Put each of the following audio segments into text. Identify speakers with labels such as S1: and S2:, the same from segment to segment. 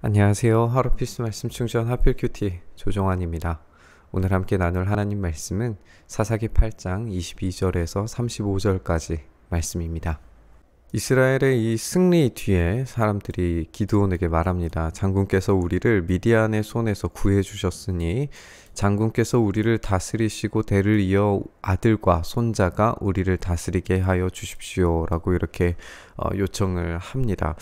S1: 안녕하세요. 하루 필수 말씀 충전 하필 큐티 조정환입니다. 오늘 함께 나눌 하나님 말씀은 사사기 8장 22절에서 35절까지 말씀입니다. 이스라엘의 이 승리 뒤에 사람들이 기드온에게 말합니다. 장군께서 우리를 미디안의 손에서 구해 주셨으니 장군께서 우리를 다스리시고 대를 이어 아들과 손자가 우리를 다스리게 하여 주십시오 라고 이렇게 요청을 합니다.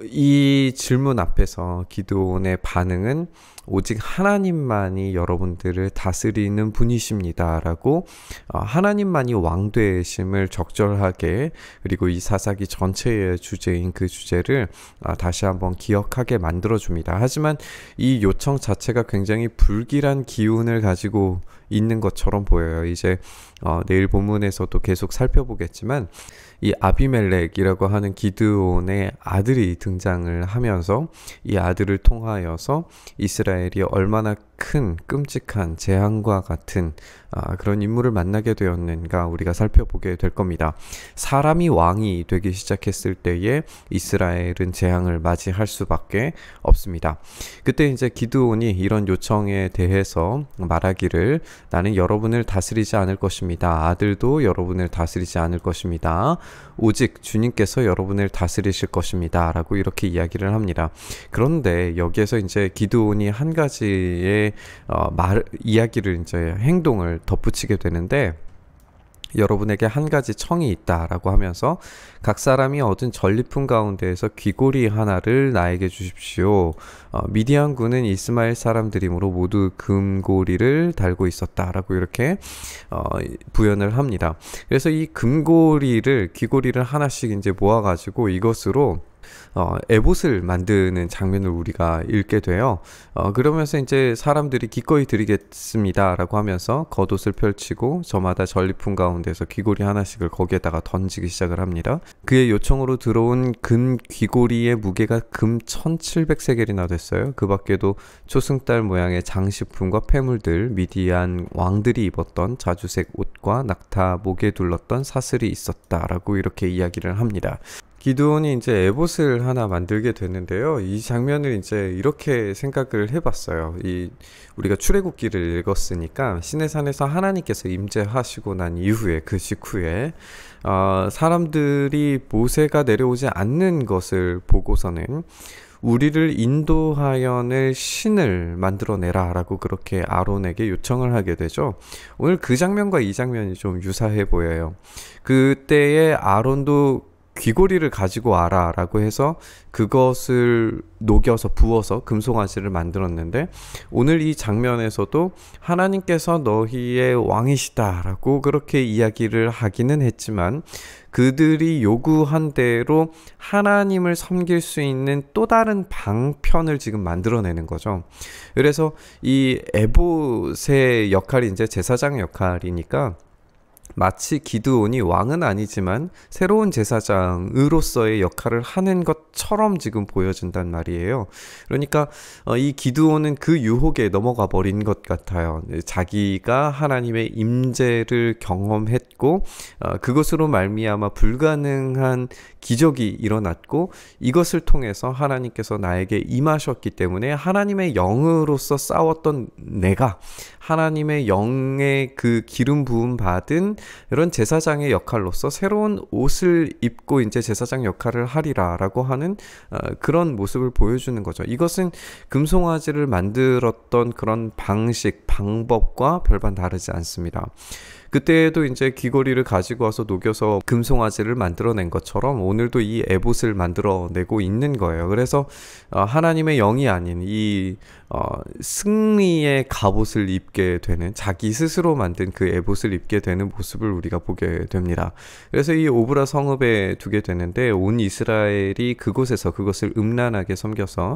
S1: 이 질문 앞에서 기드온의 반응은 오직 하나님만이 여러분들을 다스리는 분이십니다 라고 하나님만이 왕 되심을 적절하게, 그리고 이 사사기 전체의 주제인 그 주제를 다시 한번 기억하게 만들어줍니다. 하지만 이 요청 자체가 굉장히 불길한 기운을 가지고 있는 것처럼 보여요. 이제 내일 본문에서도 계속 살펴보겠지만 이 아비멜렉이라고 하는 기드온의 아들이 등장을 하면서 이 아들을 통하여서 이스라엘이 얼마나 큰 끔찍한 재앙과 같은 그런 인물을 만나게 되었는가 우리가 살펴보게 될 겁니다. 사람이 왕이 되기 시작했을 때에 이스라엘은 재앙을 맞이할 수밖에 없습니다. 그때 이제 기드온이 이런 요청에 대해서 말하기를, 나는 여러분을 다스리지 않을 것입니다. 아들도 여러분을 다스리지 않을 것입니다. 오직 주님께서 여러분을 다스리실 것입니다 라고 이렇게 이야기를 합니다. 그런데 여기에서 이제 기드온이 한 가지의 이야기를, 이제 행동을 덧붙이게 되는데, 여러분에게 한 가지 청이 있다라고 하면서 각 사람이 얻은 전리품 가운데에서 귀고리 하나를 나에게 주십시오. 미디안군은 이스마엘 사람들이므로 모두 금고리를 달고 있었다라고 이렇게 부연을 합니다. 그래서 이 귀고리를 하나씩 이제 모아가지고 이것으로 에봇을 만드는 장면을 우리가 읽게 돼요. 그러면서 이제 사람들이 기꺼이 드리겠습니다 라고 하면서 겉옷을 펼치고 저마다 전리품 가운데서 귀고리 하나씩을 거기에다가 던지기 시작을 합니다. 그의 요청으로 들어온 금 귀고리의 무게가 금 1700세겔이나 됐어요. 그 밖에도 초승달 모양의 장식품과 폐물들, 미디안 왕들이 입었던 자주색 옷과 낙타 목에 둘렀던 사슬이 있었다라고 이렇게 이야기를 합니다. 기드온이 이제 에봇을 하나 만들게 되는데요. 이 장면을 이제 이렇게 생각을 해봤어요. 우리가 출애굽기를 읽었으니까 시내산에서 하나님께서 임재하시고 난 이후에, 그 직후에 사람들이 모세가 내려오지 않는 것을 보고서는 우리를 인도하여낼 신을 만들어내라 라고 그렇게 아론에게 요청을 하게 되죠. 오늘 그 장면과 이 장면이 좀 유사해 보여요. 그때의 아론도 귀고리를 가지고 와라 라고 해서 그것을 녹여서 부어서 금송아지를 만들었는데, 오늘 이 장면에서도 하나님께서 너희의 왕이시다 라고 그렇게 이야기를 하기는 했지만 그들이 요구한 대로 하나님을 섬길 수 있는 또 다른 방편을 지금 만들어내는 거죠. 그래서 이 에봇의 역할이 이제 제사장 역할이니까 마치 기드온이 왕은 아니지만 새로운 제사장으로서의 역할을 하는 것처럼 지금 보여진단 말이에요. 그러니까 이 기드온은 그 유혹에 넘어가 버린 것 같아요. 자기가 하나님의 임재를 경험했고 그것으로 말미암아 불가능한 기적이 일어났고, 이것을 통해서 하나님께서 나에게 임하셨기 때문에 하나님의 영으로서 싸웠던 내가 하나님의 영의 그 기름 부음 받은 이런 제사장의 역할로서 새로운 옷을 입고 이제 제사장 역할을 하리라 라고 하는 그런 모습을 보여주는 거죠. 이것은 금송아지를 만들었던 그런 방식, 방법과 별반 다르지 않습니다. 그때에도 이제 귀고리를 가지고 와서 녹여서 금송아지를 만들어낸 것처럼 오늘도 이 에봇을 만들어내고 있는 거예요. 그래서 하나님의 영이 아닌 이 승리의 갑옷을 입게 되는, 자기 스스로 만든 그 에봇을 입게 되는 모습을 우리가 보게 됩니다. 그래서 이 오브라 성읍에 두게 되는데 온 이스라엘이 그곳에서 그것을 음란하게 섬겨서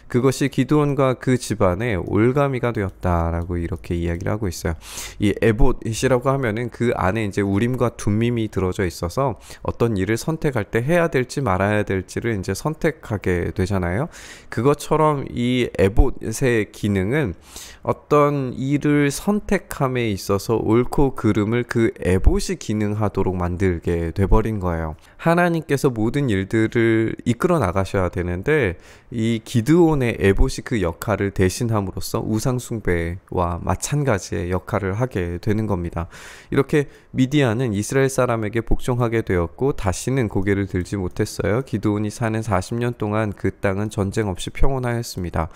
S1: 그것이 기드온과 그 집안의 올가미가 되었다라고 이렇게 이야기를 하고 있어요. 이 에봇이라고 하면은 그 안에 이제 우림과 둠밈이 들어져 있어서 어떤 일을 선택할 때 해야 될지 말아야 될지를 이제 선택하게 되잖아요. 그것처럼 이 에봇의 기능은 어떤 일을 선택함에 있어서 옳고 그름을 그 에봇이 기능하도록 만들게 돼버린 거예요. 하나님께서 모든 일들을 이끌어 나가셔야 되는데 이 기드온의 에봇이 그 역할을 대신함으로써 우상숭배와 마찬가지의 역할을 하게 되는 겁니다. 이렇게 미디안은 이스라엘 사람에게 복종하게 되었고 다시는 고개를 들지 못했어요. 기드온이 사는 40년 동안 그 땅은 전쟁 없이 평온하였습니다.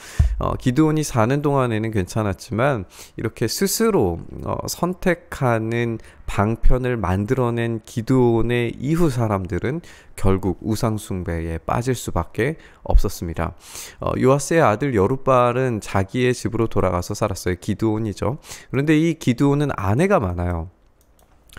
S1: 기드온이 사는 동안에는 괜찮았지만 이렇게 스스로 선택하는 방편을 만들어낸 기드온의 이후 사람들은 결국 우상숭배에 빠질 수밖에 없었습니다. 요아스의 아들 여룻바알은 자기의 집으로 돌아가서 살았어요. 기드온이죠. 그런데 이 기드온은 아내가 많아요.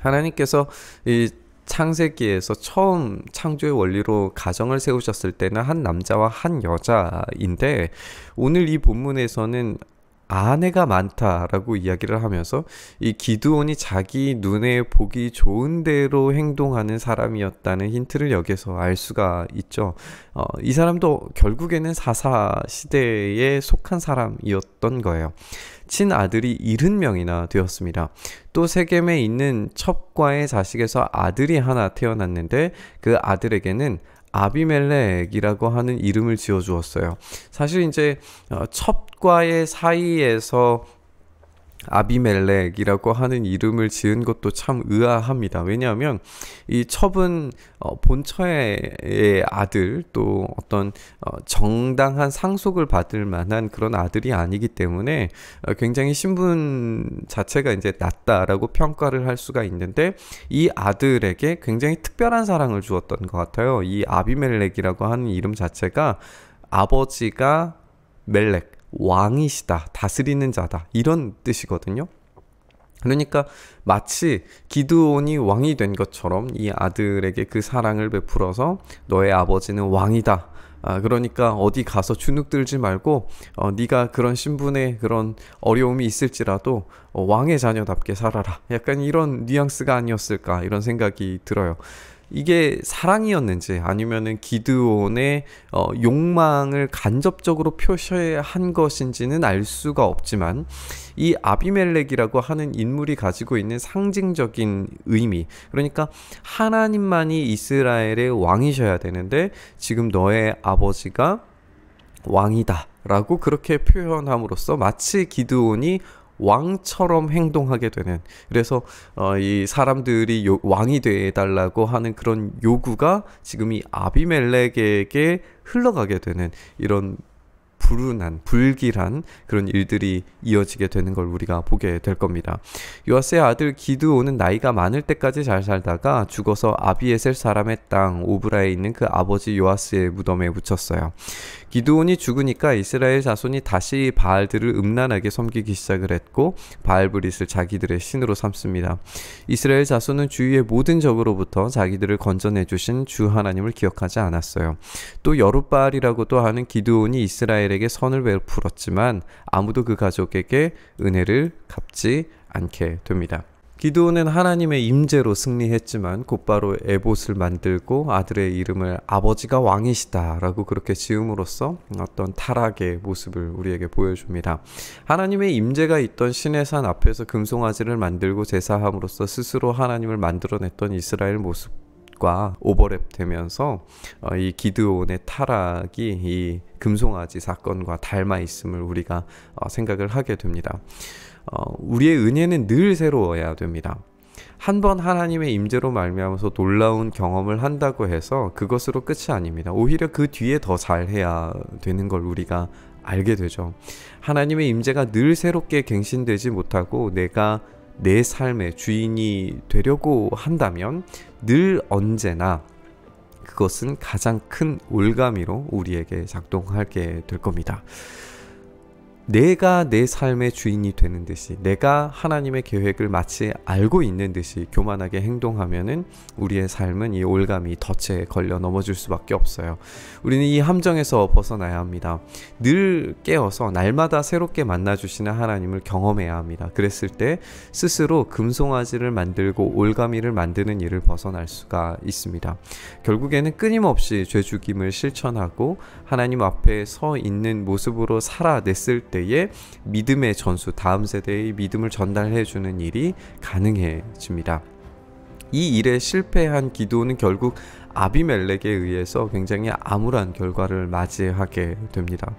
S1: 하나님께서 이 창세기에서 처음 창조의 원리로 가정을 세우셨을 때는 한 남자와 한 여자인데 오늘 이 본문에서는 아내가 많다라고 이야기를 하면서 이 기드온이 자기 눈에 보기 좋은 대로 행동하는 사람이었다는 힌트를 여기서 알 수가 있죠. 이 사람도 결국에는 사사 시대에 속한 사람이었던 거예요. 친아들이 70명이나 되었습니다. 또 세겜에 있는 첩과의 자식에서 아들이 하나 태어났는데 그 아들에게는 아비멜렉이라고 하는 이름을 지어 주었어요. 사실 이제 첩과의 사이에서 아비멜렉이라고 하는 이름을 지은 것도 참 의아합니다. 왜냐하면 이 첩은 본처의 아들 또 어떤 정당한 상속을 받을 만한 그런 아들이 아니기 때문에 굉장히 신분 자체가 이제 낮다라고 평가를 할 수가 있는데 이 아들에게 굉장히 특별한 사랑을 주었던 것 같아요. 이 아비멜렉이라고 하는 이름 자체가 아버지가 멜렉 왕이시다, 다스리는 자다 이런 뜻이거든요. 그러니까 마치 기드온이 왕이 된 것처럼 이 아들에게 그 사랑을 베풀어서 너의 아버지는 왕이다. 그러니까 어디 가서 주눅 들지 말고 네가 그런 신분에 그런 어려움이 있을지라도 왕의 자녀답게 살아라. 약간 이런 뉘앙스가 아니었을까 이런 생각이 들어요. 이게 사랑이었는지 아니면은 기드온의 욕망을 간접적으로 표시한 것인지는 알 수가 없지만 이 아비멜렉이라고 하는 인물이 가지고 있는 상징적인 의미, 그러니까 하나님만이 이스라엘의 왕이셔야 되는데 지금 너의 아버지가 왕이다 라고 그렇게 표현함으로써 마치 기드온이 왕처럼 행동하게 되는, 그래서 이 사람들이 왕이 되달라고 하는 그런 요구가 지금 이 아비멜렉에게 흘러가게 되는 이런 불운한 불길한 그런 일들이 이어지게 되는 걸 우리가 보게 될 겁니다. 요아스의 아들 기드온은 나이가 많을 때까지 잘 살다가 죽어서 아비에셀 사람의 땅 오브라에 있는 그 아버지 요아스의 무덤에 묻혔어요. 기드온이 죽으니까 이스라엘 자손이 다시 바알들을 음란하게 섬기기 시작을 했고 바알브릿을 자기들의 신으로 삼습니다. 이스라엘 자손은 주위의 모든 적으로부터 자기들을 건져내 주신 주 하나님을 기억하지 않았어요. 또 여룻바알이라고도 하는 기드온이 이스라엘에게 선을 베풀었지만 아무도 그 가족에게 은혜를 갚지 않게 됩니다. 기드온은 하나님의 임재로 승리했지만 곧바로 에봇을 만들고 아들의 이름을 아버지가 왕이시다 라고 그렇게 지음으로써 어떤 타락의 모습을 우리에게 보여줍니다. 하나님의 임재가 있던 시내산 앞에서 금송아지를 만들고 제사함으로써 스스로 하나님을 만들어냈던 이스라엘 모습과 오버랩되면서 이 기드온의 타락이 이 금송아지 사건과 닮아 있음을 우리가 생각을 하게 됩니다. 우리의 은혜는 늘 새로워야 됩니다. 한 번 하나님의 임재로 말미암아서 놀라운 경험을 한다고 해서 그것으로 끝이 아닙니다. 오히려 그 뒤에 더 잘해야 되는 걸 우리가 알게 되죠. 하나님의 임재가 늘 새롭게 갱신되지 못하고 내가 내 삶의 주인이 되려고 한다면 늘 언제나 그것은 가장 큰 올가미로 우리에게 작동하게 될 겁니다. 내가 내 삶의 주인이 되는 듯이, 내가 하나님의 계획을 마치 알고 있는 듯이 교만하게 행동하면은 우리의 삶은 이 올가미, 덫에 걸려 넘어질 수밖에 없어요. 우리는 이 함정에서 벗어나야 합니다. 늘 깨어서 날마다 새롭게 만나주시는 하나님을 경험해야 합니다. 그랬을 때 스스로 금송아지를 만들고 올가미를 만드는 일을 벗어날 수가 있습니다. 결국에는 끊임없이 죄죽임을 실천하고 하나님 앞에 서 있는 모습으로 살아냈을 때에 믿음의 전수, 다음 세대의 믿음을 전달해주는 일이 가능해집니다. 이 일에 실패한 기도는 결국 아비멜렉에 의해서 굉장히 암울한 결과를 맞이하게 됩니다.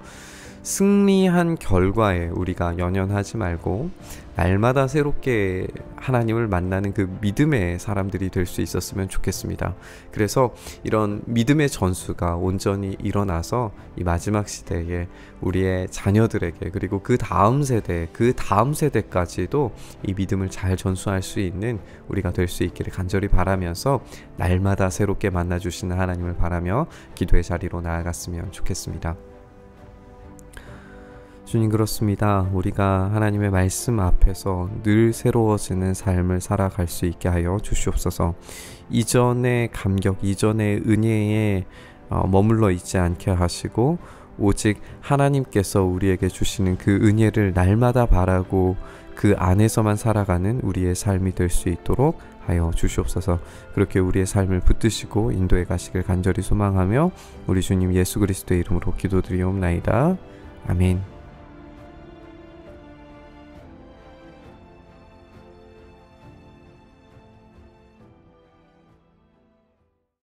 S1: 승리한 결과에 우리가 연연하지 말고 날마다 새롭게 하나님을 만나는 그 믿음의 사람들이 될 수 있었으면 좋겠습니다. 그래서 이런 믿음의 전수가 온전히 일어나서 이 마지막 시대에 우리의 자녀들에게, 그리고 그 다음 세대까지도 이 믿음을 잘 전수할 수 있는 우리가 될 수 있기를 간절히 바라면서 날마다 새롭게 만나주시는 하나님을 바라며 기도의 자리로 나아갔으면 좋겠습니다. 주님, 그렇습니다. 우리가 하나님의 말씀 앞에서 늘 새로워지는 삶을 살아갈 수 있게 하여 주시옵소서. 이전의 감격, 이전의 은혜에 머물러 있지 않게 하시고 오직 하나님께서 우리에게 주시는 그 은혜를 날마다 바라고 그 안에서만 살아가는 우리의 삶이 될 수 있도록 하여 주시옵소서. 그렇게 우리의 삶을 붙드시고 인도해 가시길 간절히 소망하며 우리 주님 예수 그리스도의 이름으로 기도드리옵나이다. 아멘.